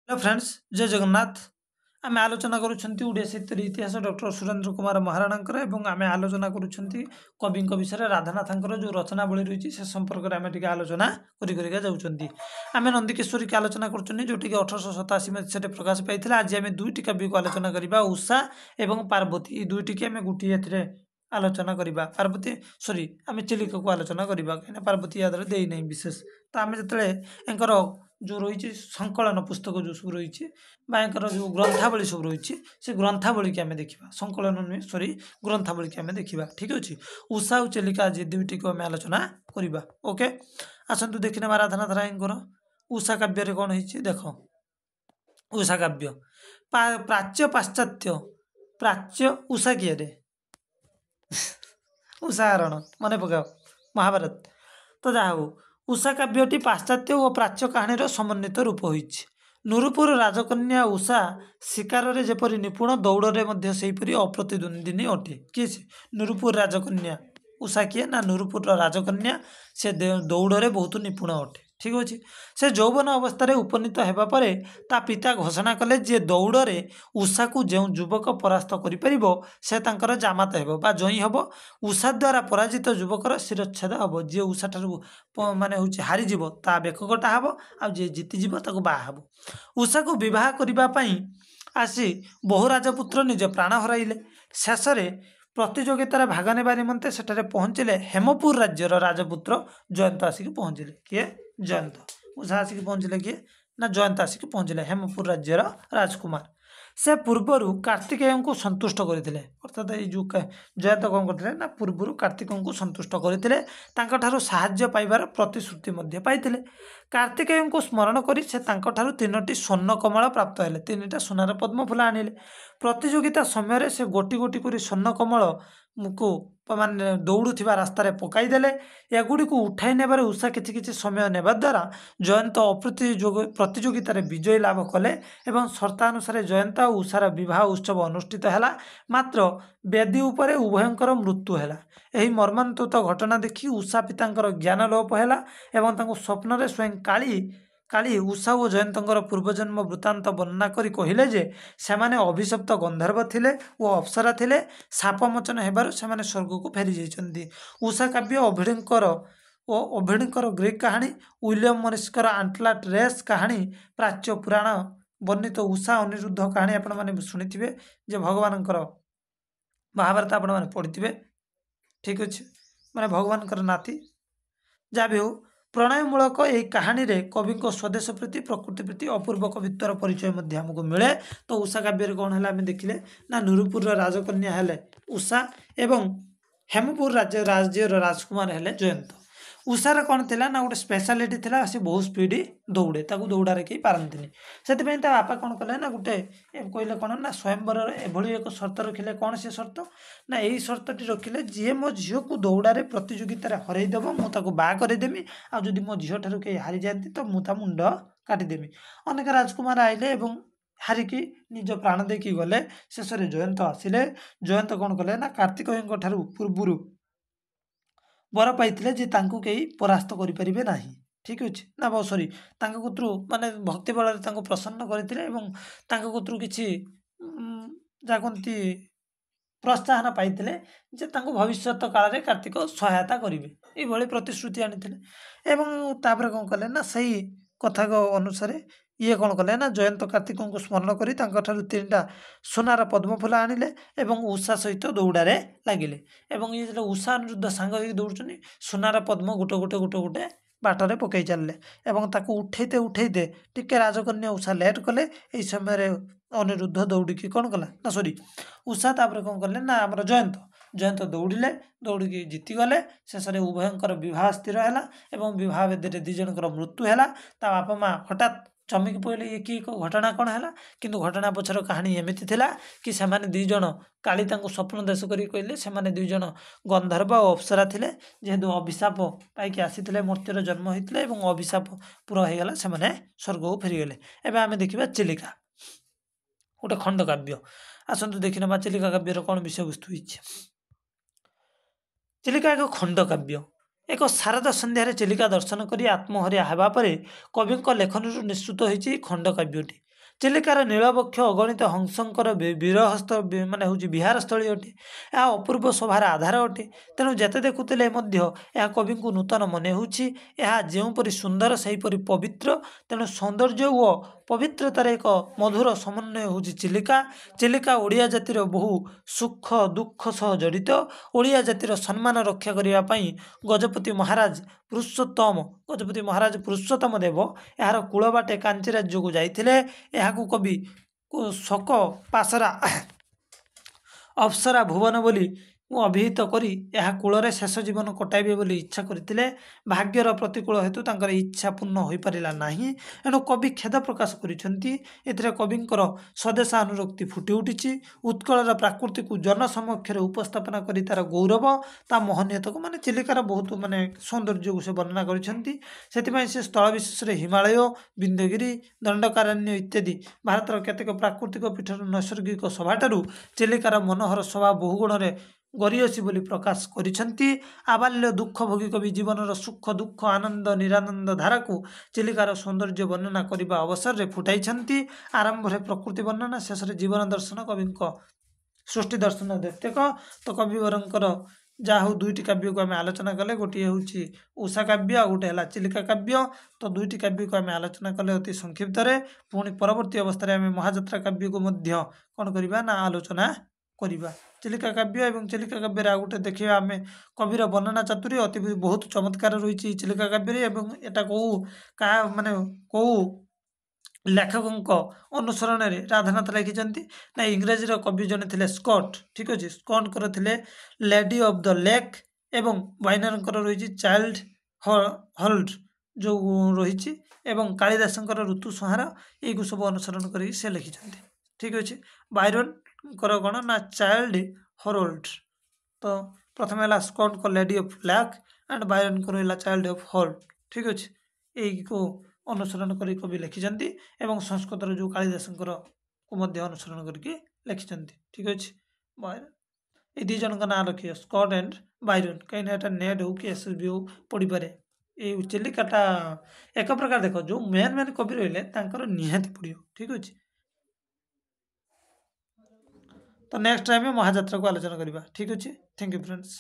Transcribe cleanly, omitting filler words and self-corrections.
Hello friends जय जगन्नाथ। आम आलोचना करुँच ओडिया साहित्य इतिहास डॉक्टर सुरेंद्र कुमार महाराणा एवं आम आलोचना करुँच कवि विषय राधानाथ जो रचनावली रही से संपर्क में आम आलोचना आम नंदीकेश्वरी की आलोचना कर जोटि 1887 मसीह प्रकाश पाई। आज आम दुईटी कवि को आलोचना करवा उषा एवं पार्वती दुईटी आम गोटे आलोचना करवा पार्वती सॉरी आम चिलिका को आलोचना करवा कहीं पार्वती याद देना विशेष तो आम जो जो रही संकलन पुस्तक जो सब रही जो ग्रंथावली सब रही से ग्रंथावली की आम देखा संकलन नुहे सॉरी ग्रंथावली की आम देखा ठीक अच्छे। उषा और चिलिका आज दुईटी को आम आलोचना करवा ओके। आसतु देखने राधानाथ राय उषा काव्य कौन हो देख उषा काव्य प्राच्य पाश्चात्य प्राच्य उषा किए उषाहरण मन पकाओ महाभारत तो जहा हो उषा काव्यटी पाश्चात्य और प्राच्य कहानीर समन्वित रूप होइछि। नुरुपुर राजकन्या उषा शिकार में जपरी निपुण दौड़े सेहीपरि अप्रतिद्वंदिनी अटे किए से नुरुपुर राजकन्या उषा किए ना नुरुपुर राजकन्या से दौड़े बहुत निपुण अटे ठीक अच्छे। से यौवन अवस्था उपनीत होगापर ता पिता घोषणा कले जे दौड़े उषा को जो युवक परास्त कर जामात हो जई हम उषा द्वारा पराजित युवकर शिरच्छेद हम जी उषा ठार माने हूँ हारीज ता बेक कटा हम आे जीतिज बाहब उषा को बह करने आसी बहु राजपुत्र निज प्राण हराइले शेष प्रतियोगितार भाग ने निमंते सेठारे पहुँचले हेमपुर राज्यर राजपुत्र जयंत आसिक पहुँचले किए जयंत उषा आसिक पहुँचले किए ना जयंत आसिक पहुँचले हेमपुर राज्यर राजकुमार से पूर्वर कार्तिकेय को संतुष्ट करते अर्थात जो जयंत कौन करते ना पूर्वर कार्तिक को संतुष्ट करते साहाय्य पाइबार प्रतिश्रुति पाई कार्तिकेय को स्मरण कर से तीनोटी स्वर्ण कमल प्राप्त है तीन टा सोनार पद्मफूल आनिले प्रतियोगिता समय से गोटी गोटी कर स्वर्ण कमल को माने दौड़ुवा रास्त पकईदे एगुड़ी को उठाई नेबार उषा किसी समय नेबा द्वारा जयंत प्रतियोगितार विजय लाभ कले एवं शर्तानुसार जयंत और उषार विवाह उत्सव अनुष्ठित है मात्र बेदी उपरे उभयंकर मृत्यु है। यही मर्मान्तुत घटना देखि उषा पिता ज्ञान लोप है एवं स्वप्न स्वयं काली उषा और जयंतर पूर्वजन्म वृत्तांत वर्णना करी कहले जे सेमाने अभिशप्त गंधर्व थिले और अप्सरा थिले शापमोचन हेबारु सेमाने स्वर्ग को फेरी जाइछन्ति। उषा काव्य अभिणीकर ग्रीक कहानी विलियम मॉरिसकर आंटलाट रेस कहानी प्राच्य पुराण वर्णित उषा अनिरुद्ध कहानी आपण माने शुणिथिबे जे भगवान महाभारत आपण माने पढ़िथिबे ठीक अच्छे माने भगवान नाती जहाँ भी हो प्रणयमूलक यही कहानी रे कवि स्वदेश प्रति प्रकृति प्रति अपूर्व कवित्वर परिचय आमको मिले। तो उषा काव्य कौन है आम देखिले ना नुरुपुर राजकन्या हेले उषा एवं हेमपुर राज्य राजकुमार हेले जयंत। उषार कौन थिला ना गोटे स्पेशालिटी थिला से बहुत स्पीड दौड़े ताकू दौड़ारे कहीं पारंतिनी से बापा कौन कले ना गोटे कहले कौन ना स्वयंवर एभली एक शर्त रखिले कौन से शर्त ना यही शर्तटी रखिले जी मो झील को दौड़ारे प्रतियोगितार हरईदेव मुझे बाह करदेमी आदि मो झील ठार कहीं हारी जाती तो मुझा मुंड काटिदेमी। अनेक राजकुमार आइले हारिकी निज प्राण देखी गले शेष जयंत आसिले जयंत कौन कले ना कार्तिकेय पूर्वर वर पाई जे तांको कहीं परास्त करें ना ठीक अच्छे ना सॉरी कतरू माने भक्ति बल प्रसन्न करते किसी जहाँ कहती प्रोत्साहन पाई जे भविष्य काल में कार्तिक सहायता करेंगे ये प्रतिश्रुति आनी तापर कौन कले ना सही कथा अनुसार ये कौन कले ना जयंत कार्तिक को स्मरण करी तीन टा सोनार पद्मफूल आनिले एवं उषा सहित दौड़ारे लगिले ये उषा अनिरुद्ध सांग होगी दौड़ुं सोनार पद्म गोटे गोटे गोटे गोटे बाटर पकई चलले उठेते उठेते टिके राजकन्या उषा लेट कले यही समय अनिरुद्ध दौड़िकी कौन कला ना सॉरी उषा तापर कौन कले ना आमर जयंत दौड़िले दौड़िकी जीतीगले शेष उभयंकर बह स्थिर है बह बेदे दी जनकर मृत्यु है बापा माँ हठात चमकी पड़े ये कि घटना कौन है किंतु घटना पछर कहानी एमती थिला कि सेमाने दुईज काली स्वप्न देश कर कहले से दुईज गंधर्व और अप्सरा थिले जेहेतु अभिशाप पाई आसी मूर्तिर जन्म होते अभिशाप पूरा हो गला से स्वर्ग को फेरीगले। एवं आम देखा चिलिका गोटे खंड काव्य आसतु देखी ना चिलिका काव्यर कौन विषय वस्तु चिलिका एक खंड काव्य एक शारद सन्धार चिलिका दर्शन कर आत्महरिया होगापर कवि लेखन निश्चित होती खंड काव्यटी ଚିଲିକାର ନୀଳବକ୍ଷ ଅଗଣିତ ହଂସଙ୍କର ବୀରହସ୍ତ ମାନେ ହେଉଛି ବିହାରସ୍ଥଳୀ ଅଟେ। ଏହା ଅପୂର୍ବ ଶୋଭାର ଆଧାର ଅଟେ। ତେଣୁ ଯେତେ ଦେଖୁଥିଲେ ମଧ୍ୟ ଏହା କବିଙ୍କୁ ନୂତନ ମନେ ହେଉଛି। ଏହା ଯେଉଁପରି ସୁନ୍ଦର ସେହିପରି ପବିତ୍ର। ତେଣୁ ସୌନ୍ଦର୍ଯ୍ୟ ଓ ପବିତ୍ରତାର ଏକ ମଧୁର ସମନ୍ୱୟ ହେଉଛି ଚିଲିକା। ଚିଲିକା ଓଡ଼ିଆ ଜାତିର ବହୁ ସୁଖ ଦୁଃଖ ସହ ଜଡ଼ିତ। ଓଡ଼ିଆ ଜାତିର ସମ୍ମାନ ରକ୍ଷା କରିବା ପାଇଁ ଗଜପତି ମହାରାଜ ପୁରୁଷୋତ୍ତମ ଦେବ ଏହାର କୂଳବାଟେ କାଞ୍ଚି ରାଜ୍ୟକୁ ଯାଇଥିଲେ। ଏହାକୁ କବି ଶୋକ ପାସରା ଅପ୍ସରା ଭୁବନ ବୋଲି ଅଭିହିତ କରି ଏହା କୂଳରେ ଶେଷ ଜୀବନ କଟାଇବେ ବୋଲି ଇଚ୍ଛା କରିଥିଲେ। ଭାଗ୍ୟର ପ୍ରତିକୂଳ ହେତୁ ତାଙ୍କର ଇଚ୍ଛା ପୂର୍ଣ୍ଣ ହୋଇପାରିଲା ନାହିଁ। ଏଣୁ କବି ଖେଦ ପ୍ରକାଶ କରିଛନ୍ତି। ଏଥିରେ କବିଙ୍କର ସ୍ୱଦେଶାନୁରକ୍ତି ଫୁଟି ଉଠିଛି। ଉତ୍କଳର ପ୍ରାକୃତିକୁ ଜନସମକ୍ଷରେ ଉପସ୍ଥାପନା କରି ତାର ଗୌରବ ତା ମହନୀୟତାକୁ ମାନେ ଚିଲିକାର ବହୁତ ମାନେ ସୌନ୍ଦର୍ଯ୍ୟକୁ ସେ ବର୍ଣ୍ଣନା କରିଛନ୍ତି। ସେଥିପାଇଁ ସେ ସ୍ଥଳ ବିଶେଷରେ ହିମାଳୟ ବିନ୍ଧ୍ୟଗିରି ଦଣ୍ଡକାରଣ୍ୟ ଇତ୍ୟାଦି ଭାରତର କେତେକ ପ୍ରାକୃତିକ ପୀଠର ନୈସର୍ଗିକ ଶୋଭାଠାରୁ ଚିଲିକାର ମନୋହର ଶୋଭା ବହୁଗୁଣରେ ଗରିୟସୀ ବୋଲି ପ୍ରକାଶ କରିଛନ୍ତି। ଆବାଲ୍ୟ ଦୁଃଖ ଭୋଗୀ କବି ଜୀବନର ସୁଖ ଦୁଃଖ ଆନନ୍ଦ ନିରାନନ୍ଦ ଧାରାକୁ ଚିଲିକାର ସୌନ୍ଦର୍ଯ୍ୟ ବର୍ଣ୍ଣନା କରିବା ଅବସରରେ ଫୁଟାଇଛନ୍ତି। ଆରମ୍ଭରେ ପ୍ରକୃତି ବର୍ଣ୍ଣନା, ଶେଷରେ ଜୀବନ ଦର୍ଶନ କବିଙ୍କ ସୃଷ୍ଟି ଦର୍ଶନ ଦ୍ୱୈତକ। ତ କବିବରଙ୍କର ଯାହା ହଉ ଦୁଇଟି କାବ୍ୟକୁ ଆମେ ଆଲୋଚନା କଲେ, ଗୋଟିଏ ହେଉଛି ଉଷା କାବ୍ୟ ଆଉ ଗୋଟେ ହେଲା ଚିଲିକା କାବ୍ୟ। ତ ଦୁଇଟି କାବ୍ୟକୁ ଆମେ ଆଲୋଚନା କଲେ ଅତି ସଂକ୍ଷିପ୍ତରେ। ପୁଣି ପରବର୍ତ୍ତୀ ଅବସ୍ଥାରେ ଆମେ ମହାଯାତ୍ରା କାବ୍ୟକୁ ମଧ୍ୟ କ'ଣ କରିବା ନା ଆଲୋଚନା କରିବା। ଚିଲିକା କାବ୍ୟ ଏବଂ ଚିଲିକା କାବ୍ୟରେ ଆଉ ଗୋଟେ ଦେଖିବା ଆମେ କବିର ବର୍ଣ୍ଣନା ଚାତୁରୀ ଅତି ବହୁତ ଚମତ୍କାର ରହିଛି ଚିଲିକା କାବ୍ୟରେ। ଏବଂ ଏଟା କୋଉ ଲେଖକଙ୍କ ଅନୁସରଣରେ ରାଧାନାଥ ଲେଖିଛନ୍ତି ନା ଇଂରାଜୀର କବି ଜଣେ ଥିଲେ ସ୍କଟ୍। ଠିକ୍ ଅଛି, ସ୍କଟ୍ଙ୍କର ଥିଲେ ଲେଡି ଅଫ୍ ଦ ଲେକ୍ ଏବଂ ବାଇନରଙ୍କର ରହିଛି ଚାଇଲ୍ଡ ହଲ୍ଡ ଯେଉଁ ରହିଛି ଏବଂ କାଳିଦାସଙ୍କର ଋତୁ ସଂହାର। ଏଇକୁ ସବୁ ଅନୁସରଣ କରିକି ସେ ଲେଖିଛନ୍ତି। ଠିକ୍ ଅଛି, ବାଇରନଙ୍କର କ'ଣ ନା ଚାଇଲ୍ଡ ହରୋଲ୍ଡ। ତ ପ୍ରଥମେ ହେଲା ସ୍କଟ୍ଙ୍କ ଲେଡି ଅଫ୍ ଲେକ୍ ଆଣ୍ଡ ବାଇରନଙ୍କର ହେଲା ଚାଇଲ୍ଡ ଅଫ୍ ହଲ୍ଡ। ଠିକ୍ ଅଛି, ଏଇକୁ ଅନୁସରଣ କରି କବି ଲେଖିଛନ୍ତି ଏବଂ ସଂସ୍କୃତର ଯେଉଁ କାଳିଦାସଙ୍କର ମଧ୍ୟ ଅନୁସରଣ କରିକି ଲେଖିଛନ୍ତି। ଠିକ୍ ଅଛି, ଏଇ ଦୁଇ ଜଣଙ୍କ ନାଁ ରଖିବ ସ୍କଟ୍ ଆଣ୍ଡ ବାଇରନ, କାହିଁକିନା ଏଟା ନେଟ୍ ହଉ କି ଏସ୍ଏସ୍ବି ହଉ ପଡ଼ିପାରେ। ଏଇ ଚିଲିକାଟା ଏକ ପ୍ରକାର ଦେଖ ଯେଉଁ ମେନ୍ କବି ରହିଲେ ତାଙ୍କର ନିହାତି ପଡ଼ିବ। ଠିକ୍ ଅଛି, ତ ନେକ୍ସଟ ଆମେ ମହାଯାତ୍ରାକୁ ଆଲୋଚନା କରିବା। ଠିକ୍ ଅଛି, ଥ୍ୟାଙ୍କ ୟୁ ଫ୍ରେଣ୍ଡସ୍।